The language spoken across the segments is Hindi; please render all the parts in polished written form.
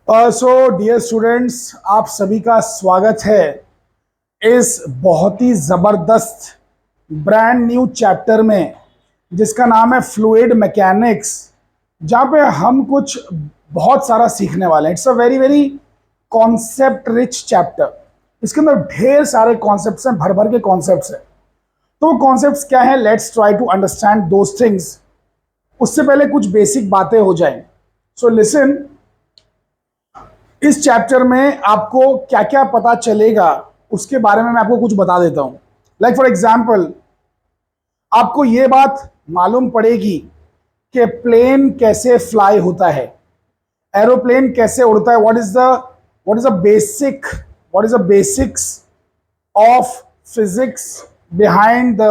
सो डियर स्टूडेंट्स, आप सभी का स्वागत है इस बहुत ही ज़बरदस्त ब्रांड न्यू चैप्टर में जिसका नाम है फ्लूइड मैकेनिक्स, जहाँ पे हम कुछ बहुत सारा सीखने वाले हैं। It's a very very concept rich chapter. इसके अंदर ढेर सारे कॉन्सेप्ट्स हैं, भर भर के कॉन्सेप्ट्स हैं। तो कॉन्सेप्ट्स क्या है, let's try to understand those things. उससे पहले कुछ बेसिक बातें हो जाएं। सो लिसन, इस चैप्टर में आपको क्या क्या पता चलेगा उसके बारे में मैं आपको कुछ बता देता हूं। लाइक फॉर एग्जाम्पल, आपको यह बात मालूम पड़ेगी कि प्लेन कैसे फ्लाई होता है, एरोप्लेन कैसे उड़ता है, what is the basics of physics behind the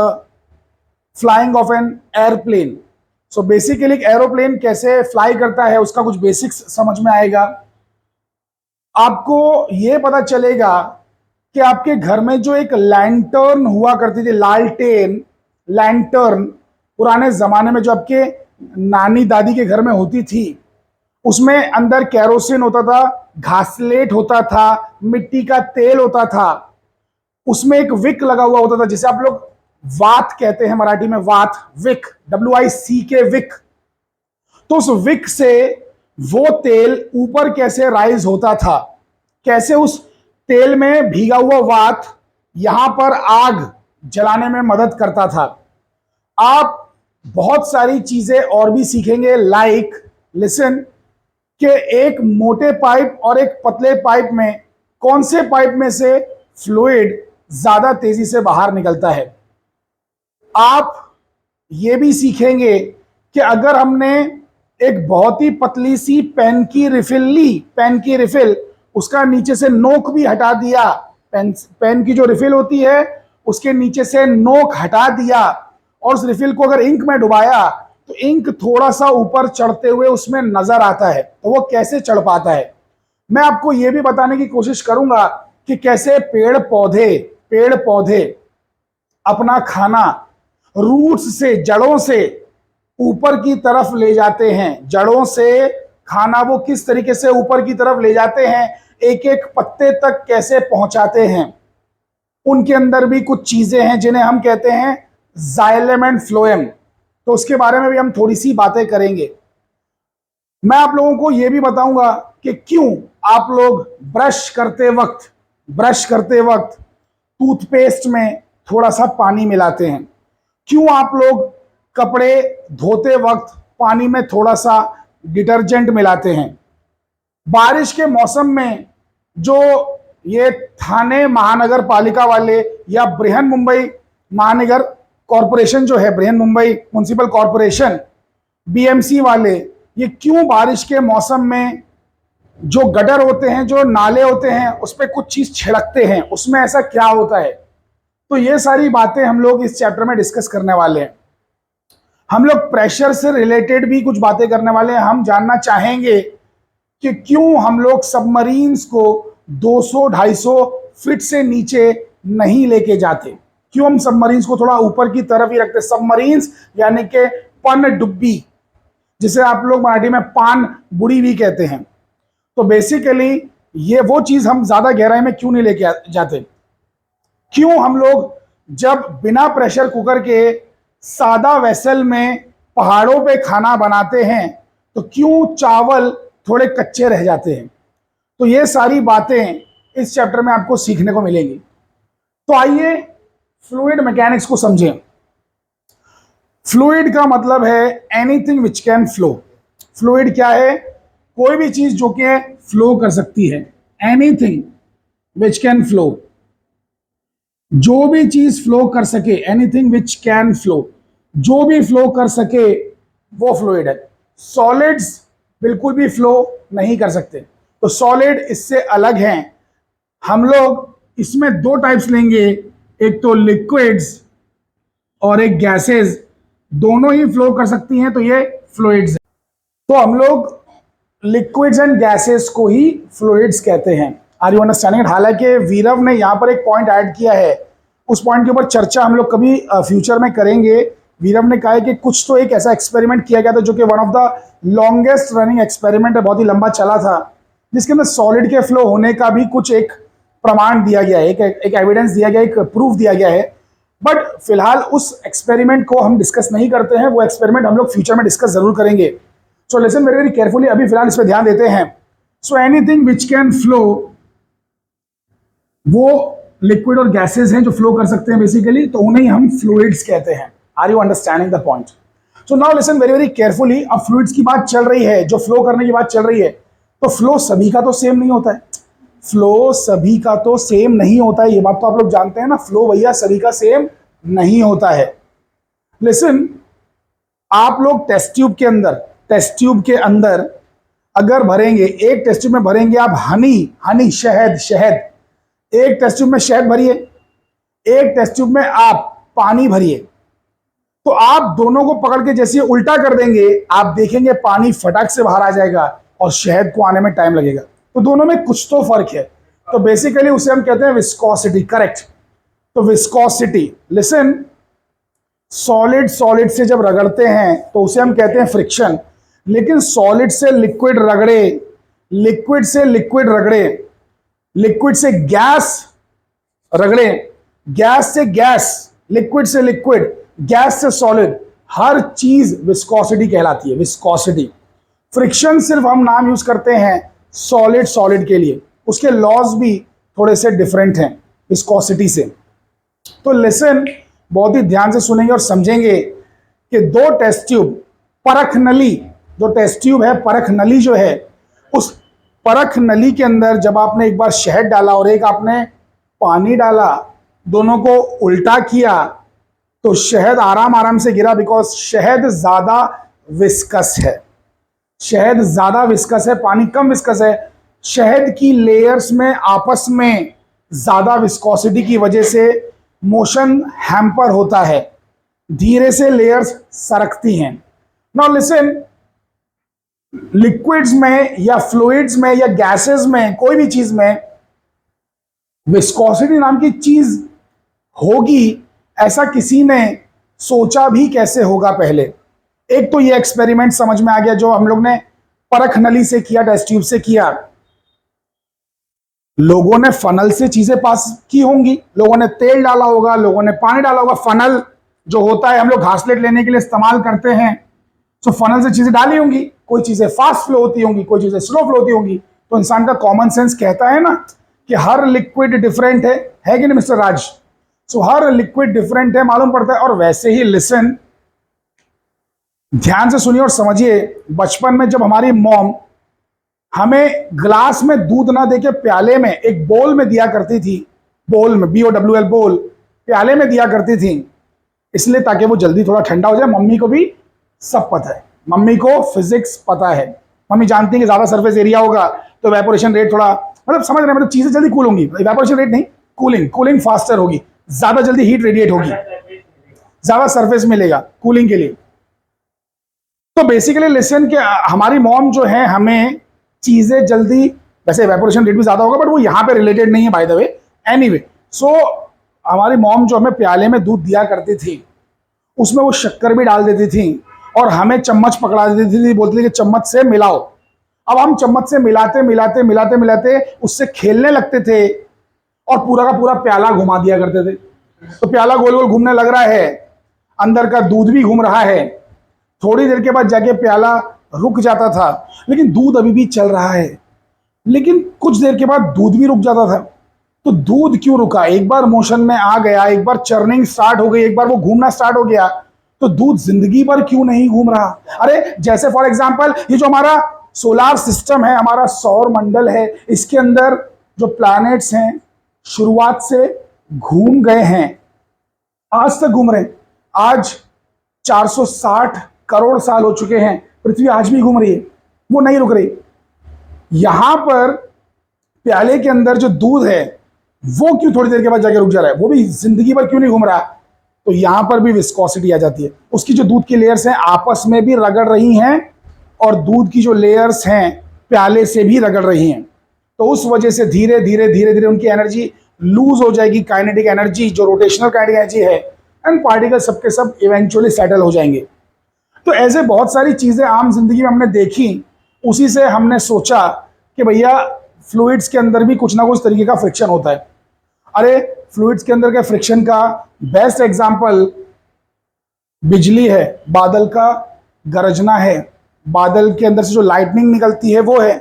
flying of an airplane. So basically एक एरोप्लेन कैसे फ्लाई करता है उसका कुछ बेसिक्स समझ में आएगा। आपको यह पता चलेगा कि आपके घर में जो एक लैंटर्न हुआ करती थी, लैंटर्न पुराने जमाने में जो आपके नानी दादी के घर में होती थी, उसमें अंदर केरोसिन होता था, घासलेट होता था, मिट्टी का तेल होता था, उसमें एक विक लगा हुआ होता था जिसे आप लोग वात कहते हैं मराठी में, वात, विक, WIC विक। तो उस विक से वो तेल ऊपर कैसे राइज होता था, कैसे उस तेल में भीगा हुआ वात यहां पर आग जलाने में मदद करता था। आप बहुत सारी चीजें और भी सीखेंगे, लाइक लिसन, कि एक मोटे पाइप और एक पतले पाइप में कौन से पाइप में से फ्लूइड ज्यादा तेजी से बाहर निकलता है। आप ये भी सीखेंगे कि अगर हमने एक बहुत ही पतली सी पेन की रिफिल उसका नीचे से नोक भी हटा दिया, पेन की जो रिफिल होती है उसके नीचे से नोक हटा दिया और उस रिफिल को अगर इंक में डुबाया तो इंक थोड़ा सा ऊपर चढ़ते हुए उसमें नजर आता है। तो वो कैसे चढ़ पाता है, मैं आपको यह भी बताने की कोशिश करूंगा कि कैसे पेड़ पौधे अपना खाना रूट्स से, जड़ों से ऊपर की तरफ ले जाते हैं। जड़ों से खाना वो किस तरीके से ऊपर की तरफ ले जाते हैं, एक एक पत्ते तक कैसे पहुंचाते हैं। उनके अंदर भी कुछ चीजें हैं जिन्हें हम कहते हैं जाइलम एंड फ्लोएम। तो उसके बारे में भी हम थोड़ी सी बातें करेंगे। मैं आप लोगों को यह भी बताऊंगा कि क्यों आप लोग ब्रश करते वक्त टूथपेस्ट में थोड़ा सा पानी मिलाते हैं, क्यों आप लोग कपड़े धोते वक्त पानी में थोड़ा सा डिटर्जेंट मिलाते हैं। बारिश के मौसम में जो ये थाने महानगर पालिका वाले या बृहन मुंबई महानगर कॉरपोरेशन जो है, Brihan Mumbai municipal corporation, BMC वाले, ये क्यों बारिश के मौसम में जो गटर होते हैं, जो नाले होते हैं, उस पर कुछ चीज छिड़कते हैं, उसमें ऐसा क्या होता है। तो ये सारी बातें हम लोग इस चैप्टर में डिस्कस करने वाले हैं। हम लोग प्रेशर से रिलेटेड भी कुछ बातें करने वाले हैं। हम जानना चाहेंगे कि क्यों हम लोग सबमरीन्स को 200-250 फीट से नीचे नहीं लेके जाते, क्यों हम सबमरीन्स को थोड़ा ऊपर की तरफ ही रखते। सबमरीन्स यानी कि पनडुब्बी, जिसे आप लोग मराठी में पान बुड़ी भी कहते हैं। तो बेसिकली ये वो चीज हम ज्यादा गहराई में क्यों नहीं लेके जाते। क्यों हम लोग जब बिना प्रेशर कुकर के सादा वेसल में पहाड़ों पे खाना बनाते हैं तो क्यों चावल थोड़े कच्चे रह जाते हैं। तो ये सारी बातें इस चैप्टर में आपको सीखने को मिलेंगी। तो आइए फ्लूइड मैकेनिक्स को समझें। फ्लूइड का मतलब है anything which can flow. Fluid क्या है, कोई भी चीज जो कि फ्लो कर सकती है। एनीथिंग विच कैन फ्लो, जो भी चीज फ्लो कर सके, एनीथिंग विच कैन फ्लो, जो भी फ्लो कर सके वो फ्लूइड है। सॉलिड्स बिल्कुल भी फ्लो नहीं कर सकते, तो सॉलिड इससे अलग हैं। हम लोग इसमें दो टाइप्स लेंगे, एक तो लिक्विड्स और एक गैसेस, दोनों ही फ्लो कर सकती हैं, तो ये फ्लूइड्स है। तो हम लोग लिक्विड्स एंड गैसेस को ही फ्लूइड्स कहते हैं। Are you understanding. हालांकि वीरव ने यहाँ पर एक पॉइंट ऐड किया है, उस पॉइंट के ऊपर चर्चा हम लोग कभी फ्यूचर में करेंगे। वीरव ने कहा है कि कुछ तो एक ऐसा एक्सपेरिमेंट किया गया था जो कि one of the longest running experiment है, बहुत ही लंबा चला था, जिसके अंदर सॉलिड के फ्लो होने का भी कुछ एक प्रमाण दिया गया है, एक एविडेंस दिया गया है, एक प्रूफ दिया गया है। बट फिलहाल उस एक्सपेरिमेंट को हम डिस्कस नहीं करते हैं, वो एक्सपेरिमेंट हम लोग फ्यूचर में डिस्कस जरूर करेंगे। So listen very very carefully, अभी फिलहाल इस पर ध्यान देते हैं। So anything which can flow, वो लिक्विड और गैसेज हैं जो फ्लो कर सकते हैं बेसिकली, तो उन्हें हम फ्लूइड्स कहते हैं। Are you understanding the point? So now listen very very carefully. अब फ्लूइड्स की बात चल रही है, जो फ्लो करने की बात चल रही है, तो फ्लो सभी का तो सेम नहीं होता है। फ्लो सभी का तो सेम नहीं होता है, ये बात तो आप लोग जानते हैं ना। फ्लो भैया सभी का सेम नहीं होता है। लिसन, आप लोग टेस्ट ट्यूब के अंदर अगर भरेंगे, एक टेस्ट ट्यूब में भरेंगे आप हनी शहद, एक टेस्ट ट्यूब में शहद भरिए, एक टेस्ट ट्यूब में आप पानी भरिए, तो आप दोनों को पकड़ के जैसे उल्टा कर देंगे, आप देखेंगे पानी फटाक से बाहर आ जाएगा और शहद को आने में टाइम लगेगा। तो दोनों में कुछ तो फर्क है। तो बेसिकली उसे हम कहते हैं विस्कोसिटी, करेक्ट। तो विस्कोसिटी, लिसन, सॉलिड से जब रगड़ते हैं तो उसे हम कहते हैं फ्रिक्शन। लेकिन सॉलिड से लिक्विड रगड़े, लिक्विड से लिक्विड रगड़े, लिक्विड से गैस रगड़े, गैस से गैस, लिक्विड से लिक्विड, गैस से सॉलिड, हर चीज विस्कोसिटी कहलाती है, विस्कोसिटी। फ्रिक्शन सिर्फ हम नाम यूज करते हैं सॉलिड के लिए, उसके लॉज भी थोड़े से डिफरेंट हैं विस्कोसिटी से। तो लिसन, बहुत ही ध्यान से सुनेंगे और समझेंगे कि दो टेस्ट ट्यूब, परख नली, जो टेस्ट ट्यूब है, परख नली जो है, उस परख नली के अंदर जब आपने एक बार शहद डाला और एक आपने पानी डाला, दोनों को उल्टा किया तो शहद आराम से गिरा, बिकॉज शहद ज्यादा विस्कस है। शहद ज्यादा विस्कस है, पानी कम विस्कस है। शहद की लेयर्स में आपस में ज्यादा विस्कोसिटी की वजह से मोशन हैम्पर होता है, धीरे से लेयर्स सरकती हैं। नाउ लिसन, लिक्विड्स में या फ्लूइड्स में या गैसेस में, कोई भी चीज में विस्कोसिटी नाम की चीज होगी, ऐसा किसी ने सोचा भी कैसे होगा पहले? एक तो ये एक्सपेरिमेंट समझ में आ गया जो हम लोग ने परख नली से किया, टेस्ट ट्यूब से किया। लोगों ने फनल से चीजें पास की होंगी, लोगों ने तेल डाला होगा, लोगों ने पानी डाला होगा। फनल जो होता है हम लोग घासलेट लेने के लिए इस्तेमाल करते हैं, तो फनल से चीजें डाली होंगी, कोई चीजें फास्ट फ्लो होती होंगी, कोई चीजें स्लो फ्लो होती होंगी। तो इंसान का कॉमन सेंस कहता है ना कि हर लिक्विड डिफरेंट है कि नहीं मिस्टर राज? सो हर लिक्विड डिफरेंट है, मालूम पड़ता है। और वैसे ही लिसन, ध्यान से सुनिए और समझिए, बचपन में जब हमारी मॉम हमें ग्लास में दूध ना देके प्याले में, एक बोल में दिया करती थी, बोल में, BOWL बोल, प्याले में दिया करती थी, इसलिए ताकि वो जल्दी थोड़ा ठंडा हो जाए। मम्मी को भी सब पता है, मम्मी को फिजिक्स पता है, मम्मी जानती है कि ज्यादा सरफेस एरिया होगा तो इवेपोरेशन रेट थोड़ा, मतलब समझ रहे हैं, मतलब चीजें जल्दी कूल होंगी। इवेपोरेशन रेट नहीं, कूलिंग फास्टर होगी, ज्यादा जल्दी हीट रेडिएट होगी, ज्यादा सरफेस मिलेगा कूलिंग के लिए। तो बेसिकली लिसन के हमारी मॉम जो है हमें चीजें जल्दी, वैसे इवेपोरेशन रेट भी ज्यादा होगा बट वो यहाँ पे रिलेटेड नहीं है बाय द वे। एनीवे, सो हमारी मॉम जो हमें प्याले में दूध दिया करती थी, उसमें वो शक्कर भी डाल देती थी और हमें चम्मच पकड़ा देती थी, बोलती थी कि चम्मच से मिलाओ। अब हम चम्मच से मिलाते उससे खेलने लगते थे और पूरा का पूरा प्याला घुमा दिया करते थे। तो प्याला गोल गोल घूमने लग रहा है, अंदर का दूध भी घूम रहा है। थोड़ी देर के बाद जाके प्याला रुक जाता था, लेकिन दूध अभी भी चल रहा है। लेकिन कुछ देर के बाद दूध भी रुक जाता था। तो दूध क्यों रुका? एक बार मोशन में आ गया, एक बार चर्निंग स्टार्ट हो गई, एक बार वो घूमना स्टार्ट हो गया, तो दूध जिंदगी भर क्यों नहीं घूम रहा? अरे जैसे फॉर एग्जांपल ये जो हमारा सोलार सिस्टम है, हमारा सौर मंडल है, इसके अंदर जो प्लैनेट्स हैं शुरुआत से घूम गए हैं, आज तक घूम रहे हैं। आज 460 करोड़ साल हो चुके हैं, पृथ्वी आज भी घूम रही है, वो नहीं रुक रही। यहां पर प्याले के अंदर जो दूध है वो क्यों थोड़ी देर के बाद जाके रुक जा रहा है? वो भी जिंदगी भर क्यों नहीं घूम रहा? तो यहां पर भी विस्कोसिटी आ जाती है। उसकी जो दूध की लेयर्स हैं आपस में भी रगड़ रही हैं और दूध की जो लेयर्स हैं प्याले से भी रगड़ रही हैं। तो उस वजह से धीरे धीरे उनकी एनर्जी लूज हो जाएगी, काइनेटिक एनर्जी, जो रोटेशनल काइनेटिक एनर्जी है, एंड पार्टिकल सबके सब इवेंचुअली सेटल हो जाएंगे। तो ऐसे बहुत सारी चीजें आम जिंदगी में हमने देखी, उसी से हमने सोचा कि भैया फ्लूइड्स के अंदर भी कुछ ना कुछ तरीके का फ्रिक्शन होता है। अरे फ्लूइड्स के अंदर के फ्रिक्शन का बेस्ट एग्जांपल बिजली है, बादल का गरजना है, बादल के अंदर से जो लाइटनिंग निकलती है वो है।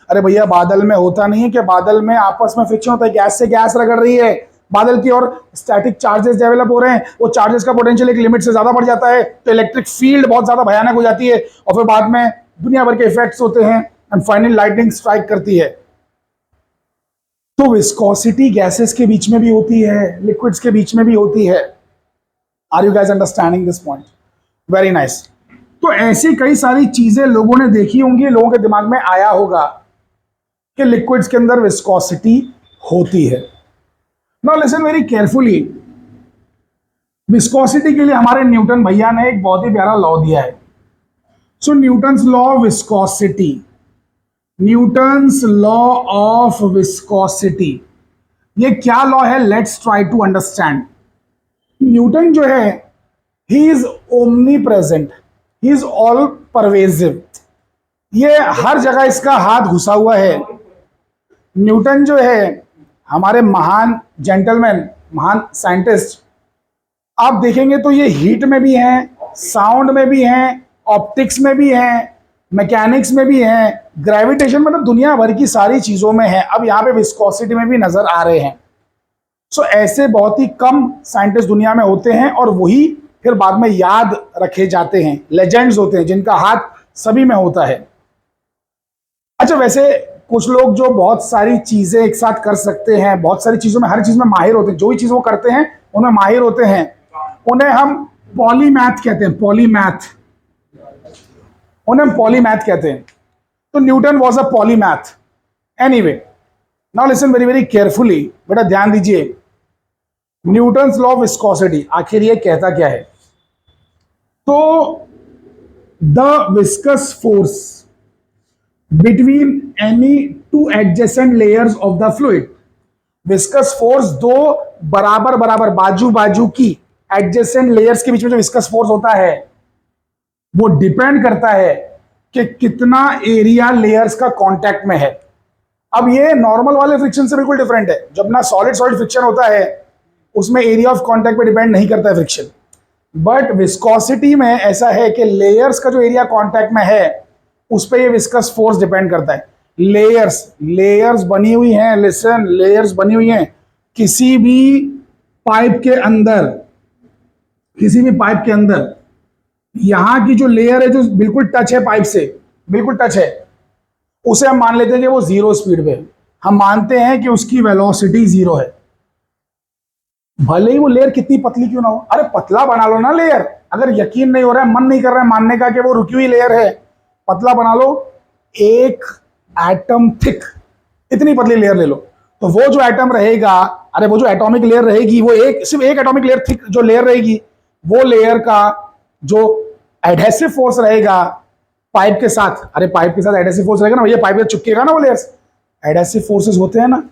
अरे भैया बादल में होता नहीं है कि बादल में आपस में फ्रिक्शन होता है, गैस से गैस रगड़ रही है बादल की, और स्टैटिक चार्जेस डेवलप हो रहे हैं, वो चार्जेस का पोटेंशियल एक लिमिट से ज्यादा बढ़ जाता है तो इलेक्ट्रिक फील्ड बहुत ज्यादा भयानक हो जाती है, और फिर बाद में दुनिया भर के इफेक्ट्स होते हैं एंड फाइनली लाइटनिंग स्ट्राइक करती है। तो विस्कोसिटी गैसेस के बीच में भी होती है, लिक्विड्स के बीच में भी होती है। Are you guys understanding this point? Very nice. तो ऐसी कई सारी चीजें लोगों ने देखी होंगी, लोगों के दिमाग में आया होगा कि लिक्विड्स के अंदर विस्कोसिटी होती है। Now listen very carefully, viscosity के लिए हमारे न्यूटन भैया ने एक बहुत ही प्यारा लॉ दिया है। So Newton's law of viscosity, Newton's law of viscosity, ये क्या लॉ है? Let's try to understand. Newton जो है he is omnipresent, he is all pervasive, ये हर जगह इसका हाथ घुसा हुआ है। न्यूटन जो है हमारे महान जेंटलमैन, महान साइंटिस्ट, आप देखेंगे तो ये हीट में भी हैं, साउंड में भी हैं, ऑप्टिक्स में भी हैं, मैकेनिक्स में भी हैं, ग्रेविटेशन, मतलब दुनिया भर की सारी चीजों में है। अब यहाँ पे विस्कोसिटी में भी नजर आ रहे हैं। सो ऐसे बहुत ही कम साइंटिस्ट दुनिया में होते हैं और वही फिर बाद में याद रखे जाते हैं, लेजेंड्स होते हैं जिनका हाथ सभी में होता है। अच्छा, वैसे कुछ लोग जो बहुत सारी चीजें एक साथ कर सकते हैं, बहुत सारी चीजों में, हर चीज में माहिर होते हैं, जो भी चीज वो करते हैं उनमें माहिर होते हैं, उन्हें हम पॉलीमैथ कहते हैं, पॉलीमैथ, उन्हें हम पॉलीमैथ कहते हैं। तो Newton was a polymath. Anyway, now listen very very carefully, बेटा ध्यान दीजिए। न्यूटन्स लॉ ऑफ विस्कोसिटी आखिर ये कहता क्या है? तो the viscous force between any two adjacent layers of the fluid, viscous force दो बराबर बराबर बाजू बाजू की एडजेसेंट लेयर्स के बीच में जो विस्कस फोर्स होता है वो डिपेंड करता है कि कितना एरिया लेयर्स का कांटेक्ट में है। अब ये नॉर्मल वाले फ्रिक्शन से बिल्कुल डिफरेंट है। जब ना सॉलिड सॉलिड फ्रिक्शन होता है उसमें एरिया ऑफ कांटेक्ट पे डिपेंड नहीं करता है फ्रिक्शन, बट विस्कोसिटी में ऐसा है कि लेयर्स का जो एरिया कांटेक्ट में है उस पर ये विस्कस फोर्स डिपेंड करता है। लेयर्स बनी हुई हैं, लिसन, लेयर्स बनी हुई हैं किसी भी पाइप के अंदर, किसी भी पाइप के अंदर यहां की जो लेयर है जो बिल्कुल टच है पाइप से, बिल्कुल टच है, उसे हम मान लेते हैं कि वो जीरो स्पीड पे, हम मानते हैं कि उसकी वेलोसिटी जीरो है, भले ही वो लेयर कितनी पतली क्यों ना हो। अरे पतला बना लो ना लेयर, अगर यकीन नहीं हो रहा है, मन नहीं कर रहा है मानने का कि वो रुकी हुई लेयर है, पतला बना लो, एक एटम थिक, इतनी पतली लेयर ले लो, तो वो जो एटम रहेगा, अरे वो जो एटॉमिक लेयर रहेगी, वो एक, सिर्फ एक एटॉमिक लेयर थिक जो लेयर रहेगी, वो लेयर का जो एडहेसिव फोर्स रहेगा पाइप के साथ, अरे पाइप के साथ एडहेसिव फोर्स रहेगा ना, ये पाइप में चिपकेगा ना वो लेयर्स, एडहेसिव फोर्सेस होते हैं ना,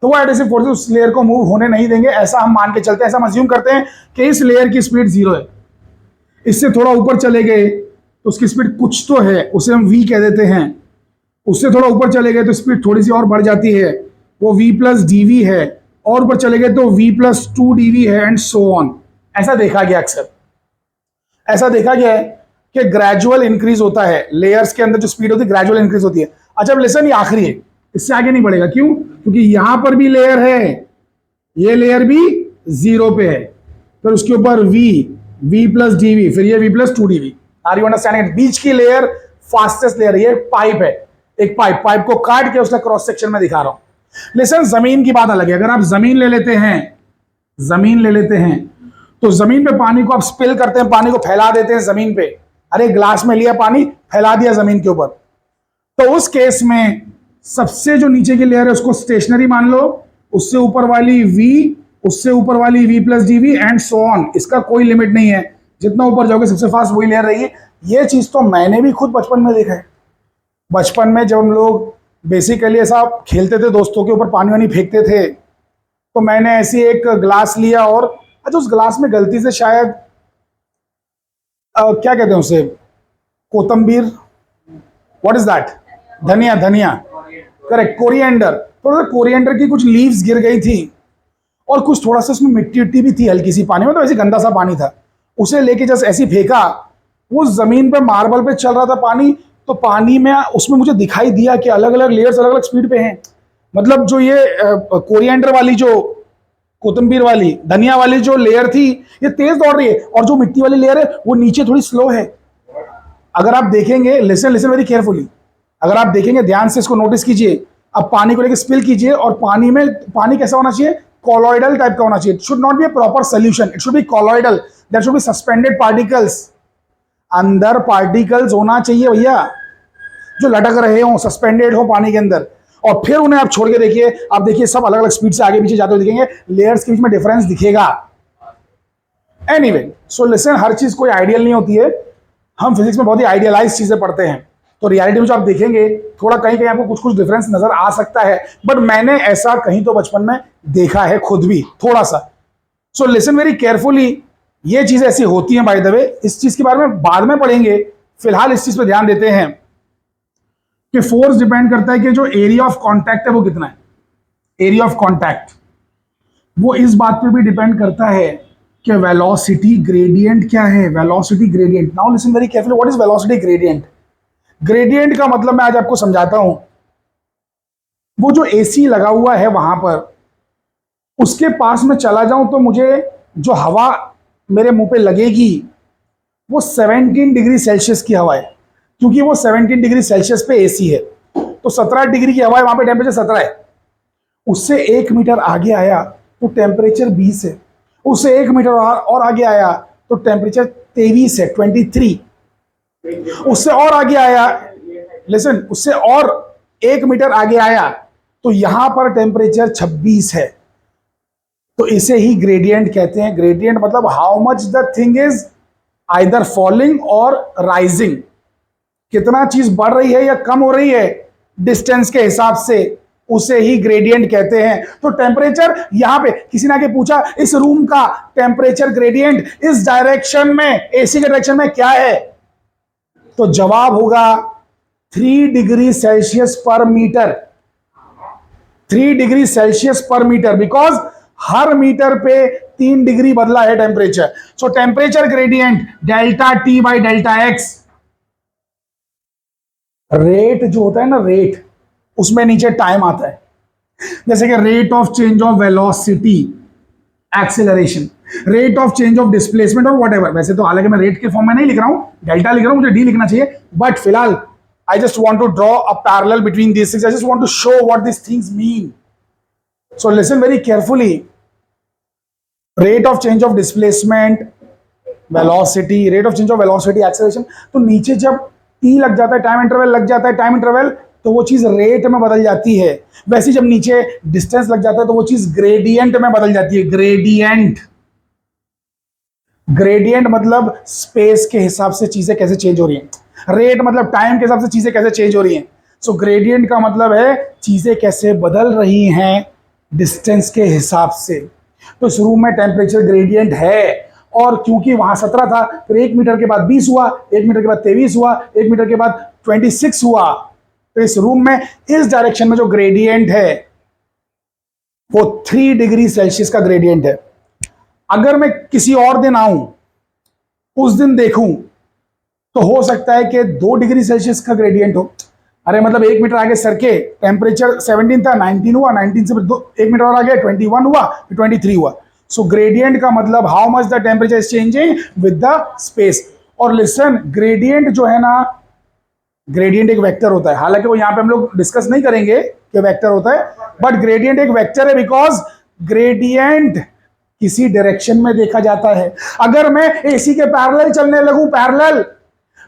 तो वो एडहेसिव फोर्सेस उस लेयर को मूव होने नहीं देंगे। ऐसा हम मान के चलते हैं, ऐसा हम अज्यूम करते हैं कि इस लेयर की स्पीड जीरो है, इससे थोड़ा ऊपर चले गए तो उसकी स्पीड कुछ तो है, उसे हम v कह देते हैं, उससे थोड़ा ऊपर चले गए तो स्पीड थोड़ी सी और बढ़ जाती है, वो v प्लस डी है, और ऊपर चले गए तो v प्लस 2dv है, एंड सो ऑन। ऐसा देखा गया, अक्सर ऐसा देखा गया है कि ग्रेजुअल इंक्रीज होता है, लेयर्स के अंदर जो स्पीड होती है ग्रेजुअल इंक्रीज होती है। अच्छा अब लिसन, ये आखिरी है, इससे आगे नहीं बढ़ेगा, क्यों? क्योंकि यहां पर भी लेयर है, ये लेयर भी जीरो पे है, फिर उसके ऊपर v प्लस डी, फिर ये v plus 2dv। Are you understanding? बीच की लेयर फास्टेस्ट लेयर, ये पाइप है, एक पाइप को काट के उसका क्रॉस सेक्शन में दिखा रहा हूं। लिसन, जमीन की बात अलग है। अगर आप जमीन ले लेते हैं, जमीन ले लेते हैं, तो जमीन पे पानी को आप स्पिल करते हैं, पानी को फैला देते हैं जमीन पे, अरे ग्लास में लिया पानी फैला दिया जमीन के ऊपर, तो उस केस में सबसे जो नीचे की लेयर है उसको स्टेशनरी मान लो, उससे ऊपर वाली v, उससे ऊपर वाली v plus D and so on, इसका कोई लिमिट नहीं है, जितना ऊपर जाओगे सबसे फास्ट वही लेयर रहेगी। ये चीज तो मैंने भी खुद बचपन में देखा है। बचपन में जब हम लोग बेसिकली ऐसा खेलते थे, दोस्तों के ऊपर पानी वानी फेंकते थे, तो मैंने ऐसी एक ग्लास लिया और अच्छा उस ग्लास में गलती से शायद क्या कहते हैं उसे, कोतंबीर, व्हाट इज दैट, धनिया, धनिया, करेक्ट, कोरिएंडर। तो कोरिएंडर की कुछ लीव्स गिर गई थी और कुछ थोड़ा सा उसमें मिट्टी उट्टी भी थी हल्की सी पानी में, तो ऐसे गंदा सा पानी था। उसे लेके जस्ट ऐसी फेंका, वो जमीन पे मार्बल पे चल रहा था पानी, तो पानी में उसमें मुझे दिखाई दिया कि अलग अलग लेयर्स अलग अलग स्पीड पे हैं। मतलब जो ये कोरिएंडर वाली, जो कोतंबीर वाली, धनिया वाली जो लेयर थी, ये तेज दौड़ रही है, और जो मिट्टी वाली लेयर है वो नीचे थोड़ी स्लो है। अगर आप देखेंगे, लिसन लिसन वेरी केयरफुली, अगर आप देखेंगे ध्यान से, इसको नोटिस कीजिए। अब पानी को लेकर स्पिल कीजिए, और पानी में, पानी कैसा होना चाहिए? कॉलॉइडल टाइप का होना चाहिए। It should not be a proper solution, it should be colloidal, there should be suspended particles. अंदर पार्टिकल्स होना चाहिए भैया, जो लटक रहे हो, सस्पेंडेड हो पानी के अंदर, और फिर उन्हें आप छोड़ के देखिए। आप देखिए सब अलग अलग स्पीड से आगे पीछे जाते हुए दिखेंगे, लेयर्स के बीच में डिफरेंस दिखेगा। एनीवे, सो लिसन, हर चीज कोई आइडियल नहीं होती है। हम फिजिक्स में बहुत ही आइडियलाइज चीजें पढ़ते हैं, तो रियलिटी में जो आप देखेंगे थोड़ा कहीं कहीं आपको कुछ कुछ डिफरेंस नजर आ सकता है, बट मैंने ऐसा कहीं तो बचपन में देखा है खुद भी थोड़ा सा। सो लिसन वेरी केयरफुली, ये चीज ऐसी होती है बाय द वे। इस चीज के बारे में बाद में पढ़ेंगे, फिलहाल इस चीज पे ध्यान देते हैं कि फोर्स डिपेंड करता है कि जो एरिया ऑफ कांटेक्ट है वो कितना है। एरिया ऑफ कांटेक्ट वो इस बात पे भी डिपेंड करता है कि वेलोसिटी ग्रेडियंट क्या है। Velocity gradient, now listen very carefully, what is velocity gradient? Gradient का मतलब मैं आज आपको समझाता हूं। वो जो एसी लगा हुआ है वहां पर, उसके पास में चला जाऊं तो मुझे जो हवा मेरे मुंह पे लगेगी वो 17 डिग्री सेल्सियस की हवा है, क्योंकि वो 17 डिग्री सेल्सियस पे एसी है। तो 17 डिग्री की हवा है, वहां पे टेम्परेचर 17 है। उससे 1 मीटर आगे आया तो टेम्परेचर 20 है। उससे 1 मीटर और आगे आया तो टेम्परेचर 23 है, 23। उससे और आगे आया, लिसन, उससे और 1 मीटर आगे आया तो यहां पर टेम्परेचर 26 है। तो इसे ही ग्रेडियंट कहते हैं। ग्रेडियंट मतलब how much the thing is either falling और राइजिंग, कितना चीज बढ़ रही है या कम हो रही है डिस्टेंस के हिसाब से, उसे ही ग्रेडियंट कहते हैं। तो टेम्परेचर, यहां पे किसी ने आके पूछा इस रूम का टेम्परेचर ग्रेडियंट इस डायरेक्शन में, एसी के डायरेक्शन में क्या है, तो जवाब होगा 3 डिग्री सेल्सियस पर मीटर। 3 डिग्री सेल्सियस पर मीटर, बिकॉज हर मीटर पे 3 डिग्री बदला है temperature. So temperature gradient delta T by delta x. Rate जो होता है ना, रेट, उसमें नीचे टाइम आता है। जैसे कि rate of change of velocity, acceleration, rate of change of displacement और व्हाटएवर। वैसे तो हालांकि मैं रेट के फॉर्म में नहीं लिख रहा हूं, डेल्टा लिख रहा हूं, मुझे डी लिखना चाहिए, बट फिलहाल I just want to draw a parallel between these things. I just want to show what these things mean. So listen very carefully. Rate of change of displacement, velocity, rate of change of velocity, acceleration. तो नीचे जब t लग जाता है, टाइम इंटरवल लग जाता है, टाइम इंटरवल, तो वो चीज रेट में बदल जाती है। वैसे जब नीचे डिस्टेंस लग जाता है तो वो चीज ग्रेडियंट में बदल जाती है। ग्रेडियंट, ग्रेडियंट मतलब स्पेस के हिसाब से चीजें कैसे चेंज हो रही हैं, रेट मतलब टाइम के हिसाब से चीजें कैसे चेंज हो रही हैं। सो ग्रेडियंट का मतलब है चीजें कैसे बदल रही हैं डिस्टेंस के हिसाब से। तो इस रूम में टेम्परेचर ग्रेडियंट है, और क्योंकि वहां 17 था, फिर 1 मीटर के बाद 20 हुआ, 1 मीटर के बाद 23 हुआ, 1 मीटर के बाद 26 हुआ। तो इस रूम में इस डायरेक्शन में जो ग्रेडियंट है वो 3 डिग्री सेल्सियस का ग्रेडियंट है। अगर मैं किसी और दिन आऊं, उस दिन देखूं, तो हो सकता है कि 2 डिग्री सेल्सियस का ग्रेडियंट हो। अरे मतलब 1 मीटर आगे सर के टेम्परेचर 17 था, 19 हुआ, 19 से फिर 1 मीटर और आगे 21 हुआ, फिर 23 हुआ। सो ग्रेडियंट का मतलब how much the temperature is changing with the space. और लिसन, ग्रेडियंट जो है ना, ग्रेडियंट एक वेक्टर होता है। हालांकि वो यहां पे हम लोग डिस्कस नहीं करेंगे कि वेक्टर होता है, बट ग्रेडियंट एक वेक्टर है, बिकॉज ग्रेडियंट किसी डायरेक्शन में देखा जाता है। अगर मैं एसी के पैरेलल चलने लगूं, पैरेलल,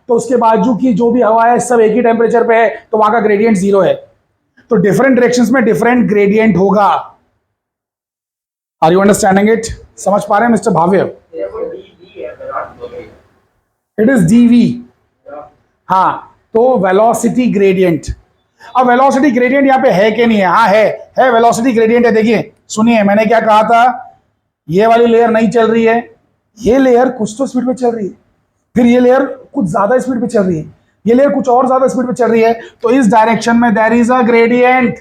तो उसके बाजू की जो भी हवा है सब एक ही टेम्परेचर पे है, तो वहां का ग्रेडियंट 0 है। तो डिफरेंट डायरेक्शंस में डिफरेंट ग्रेडियंट होगा। Are you understanding it? समझ पा रहे हैं mister Bhavya? It is DV. हाँ, तो वेलोसिटी ग्रेडियंट। अब वेलोसिटी ग्रेडियंट यहां पे है कि नहीं है? हाँ है वेलोसिटी ग्रेडियंट है। देखिए सुनिए, मैंने क्या कहा था, ये वाली लेयर नहीं चल रही है, ये लेयर कुछ तो स्पीड पे चल रही है, फिर ये लेयर कुछ ज्यादा स्पीड पे चल रही है, ये लेयर कुछ और ज्यादा स्पीड पे चल रही है, तो इस डायरेक्शन में देयर इज अ ग्रेडियंट,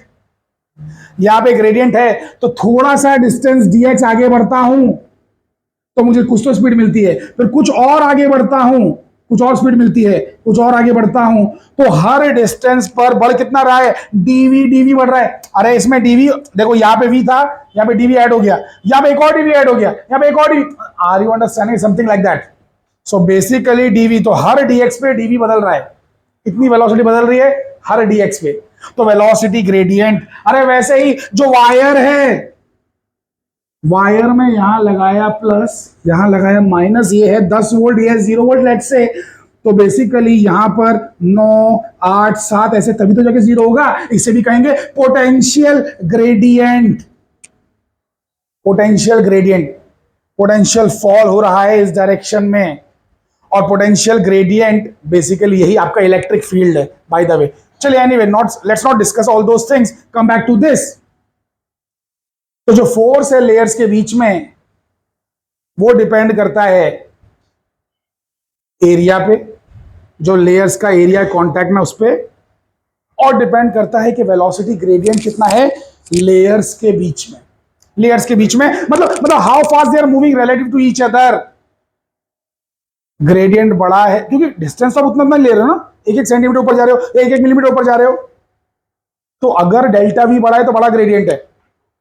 यहां पे ग्रेडियंट है, तो थोड़ा सा डिस्टेंस dx आगे बढ़ता हूं तो मुझे कुछ तो स्पीड मिलती है, फिर कुछ और आगे बढ़ता हूं, कुछ और स्पीड मिलती है, कुछ और आगे बढ़ता हूं, तो हर डिस्टेंस पर बढ़ कितना रहा है, डीवी बढ़ रहा है। अरे इसमें डीवी देखो, यहां पे वी था, यहां पे डीवी ऐड हो गया, यहां पे एक और डीवी ऐड हो गया, यहां पे एक और dv, are you understanding something like that. So basically dv, तो हर डीएक्स पे डीवी बदल रहा है, इतनी वेलोसिटी बदल रही है हर डीएक्स पे, तो वेलोसिटी ग्रेडियंट। अरे वैसे ही जो वायर है, वायर में यहां लगाया प्लस, यहां लगाया माइनस, ये है 10 वोल्ट, ये है 0 वोल्ट लेट से, तो बेसिकली यहां पर 9 8 7 ऐसे, तभी तो जाके 0 होगा, इसे भी कहेंगे potential gradient. Potential gradient, potential fall हो रहा है इस डायरेक्शन में, और पोटेंशियल ग्रेडियंट बेसिकली यही आपका इलेक्ट्रिक फील्ड है बाय द वे। चलिए anyway, let's not discuss all those things, come back to this. तो जो फोर्स है लेयर्स के बीच में, वो डिपेंड करता है एरिया पे, जो लेयर्स का एरिया है कांटेक्ट में उस पे, और डिपेंड करता है कि वेलोसिटी ग्रेडियंट कितना है लेयर्स के बीच में। लेयर्स के बीच में मतलब how fast they are moving relative to each other. Gradient बड़ा है क्योंकि डिस्टेंस तो आप उतना ले रहे हो ना, 1-1 सेंटीमीटर ऊपर जा रहे हो, 1-1 मिलीमीटर ऊपर जा रहे हो, तो अगर डेल्टा वी बड़ा है तो बड़ा ग्रेडियंट है,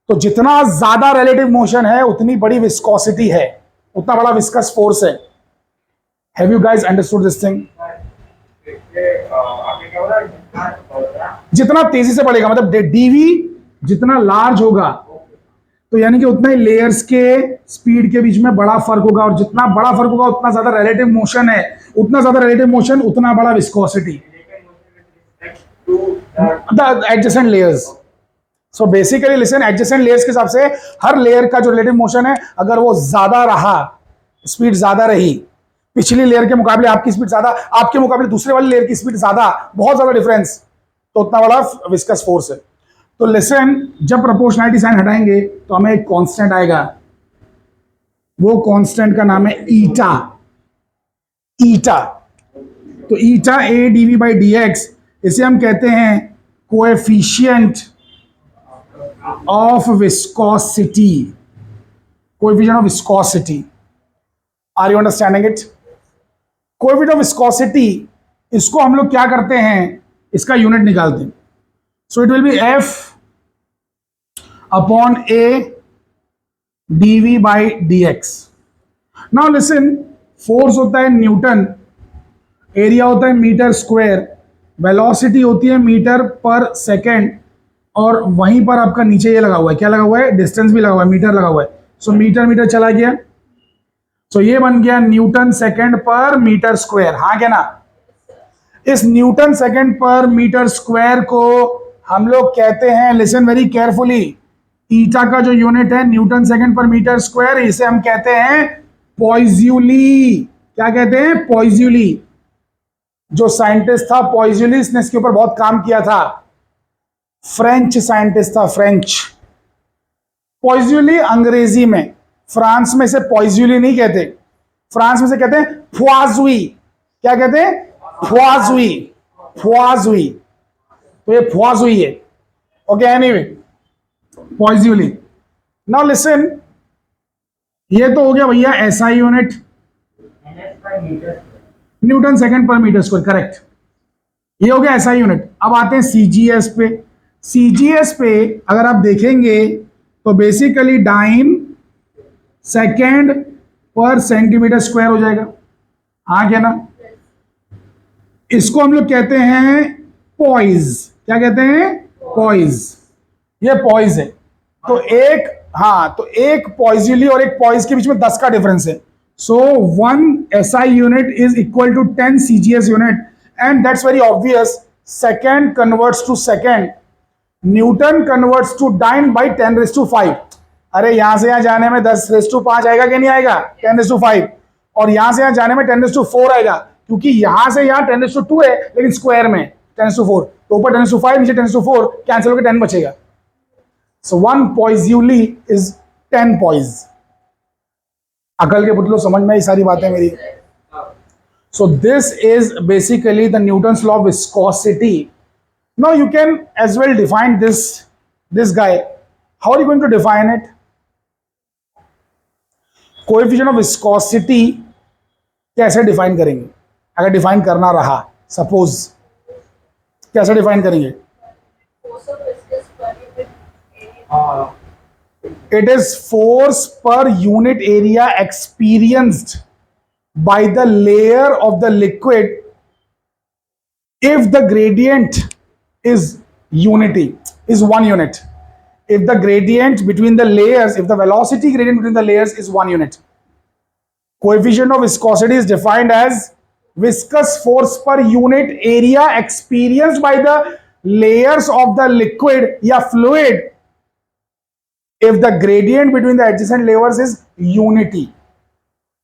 तो जितना ज्यादा रिलेटिव मोशन है उतनी बड़ी विस्कोसिटी है, उतना बड़ा विस्कस फोर्स है। Have you guys understood this thing? जितना तेजी से बढ़ेगा, मतलब डीवी जितना लार्ज होगा, तो यानी कि उतना ही लेयर्स के स्पीड के बीच में बड़ा फर्क होगा, और जितना बड़ा फर्क होगा उतना ज्यादा रिलेटिव मोशन है, उतना ज्यादा रिलेटिव मोशन उतना बड़ा viscosity, the adjacent layers. So basically listen, adjacent layers के हिसाब से हर लेयर का जो रिलेटिव मोशन है, अगर वो ज्यादा रहा, स्पीड ज्यादा रही, पिछली लेयर के मुकाबले आपकी स्पीड ज्यादा, आपके मुकाबले दूसरे वाली लेयर की स्पीड ज्यादा, बहुत ज्यादा डिफरेंस, तो उतना बड़ा विस्कस फोर्स है। तो लिसन, जब प्रोपोर्शनैलिटी साइन हटाएंगे तो हमें एक कांस्टेंट आएगा, वो कांस्टेंट का नाम है ईटा। ईटा, तो eta A dv by d x, इसे हम कहते हैं coefficient of viscosity. Coefficient of viscosity, are you understanding it? Coefficient of viscosity, इसको हम लोग क्या करते हैं, इसका यूनिट निकालते हैं। So it will be F upon A dv by d x. Now listen, force होता है न्यूटन, एरिया होता है मीटर स्क्वायर, वेलोसिटी होती है मीटर पर सेकेंड, और वहीं पर आपका नीचे ये लगा हुआ है, क्या लगा हुआ है, डिस्टेंस भी लगा हुआ है, मीटर लगा हुआ है। सो मीटर मीटर चला गया, सो ये बन गया न्यूटन सेकेंड पर मीटर स्क्वायर, हाँ क्या ना। इस न्यूटन सेकेंड पर मीटर स्क्वायर को हम लोग कहते हैं, लिसन वेरी केयरफुली, ईटा का जो यूनिट है न्यूटन सेकेंड पर मीटर स्क्वायर, इसे हम कहते हैं पॉइज्यूली। क्या कहते हैं, पॉइज्यूली। जो साइंटिस्ट था पॉइज्यूली, इसने इसके ऊपर बहुत काम किया था, फ्रेंच साइंटिस्ट था, फ्रेंच। पॉइज्यूली अंग्रेजी में, फ्रांस में से पॉइज्यूली नहीं कहते, फ्रांस में से कहते हैं फुआजुई। क्या कहते हैं, फुआजुई, फुआजुई, तो ये फुआजुई है, ओके। एनीवे, पॉइज्यूली। नाउ लिसन, ये तो हो गया भैया एसआई यूनिट, न्यूटन सेकंड पर मीटर स्क्वायर, करेक्ट, ये हो गया एसआई यूनिट। अब आते हैं सीजीएस पे। सीजीएस पे अगर आप देखेंगे तो बेसिकली डाइन सेकेंड पर सेंटीमीटर स्क्वायर हो जाएगा, हाँ क्या ना। इसको हम लोग कहते हैं पॉइज। क्या कहते हैं, पॉइज, ये पॉइज है। तो एक, हाँ, तो एक पॉइज्यूली और एक पॉइज के बीच में 10 का डिफरेंस है। So 1 SI unit is equal to 10 CGS unit, and that's very obvious, second converts to second, newton converts to dyne by 10⁵. अरे यहां से यहां जाने में 10⁵ आएगा कि नहीं आएगा, 10⁵, और यहां से यहां जाने में 10⁴ आएगा, क्योंकि यहां से यहां 10⁵ है लेकिन स्क्वायर में 10⁴, तो ऊपर 10⁵, नीचे 10⁴, कैंसिल होकर 10 बचेगा। सो 1 पॉइज्यूली इज 10 पॉइज। अकल के पुतलो, समझ में आई सारी बातें मेरी? So this is basically the Newton's law of viscosity. Now you can as well define this guy. How are you going to define it? Coefficient of viscosity कैसे डिफाइन करेंगे? अगर डिफाइन करना रहा, सपोज कैसे डिफाइन करेंगे? It is force per unit area experienced by the layer of the liquid if the gradient is unity, is 1 unit. If the gradient between the layers, if the velocity gradient between the layers is 1 unit. Coefficient of viscosity is defined as viscous force per unit area experienced by the layers of the liquid या fluid if the gradient between the adjacent layers is unity.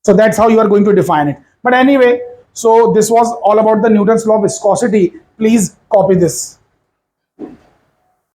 So that's how you are going to define it. But anyway, so this was all about the Newton's law of viscosity. Please copy this.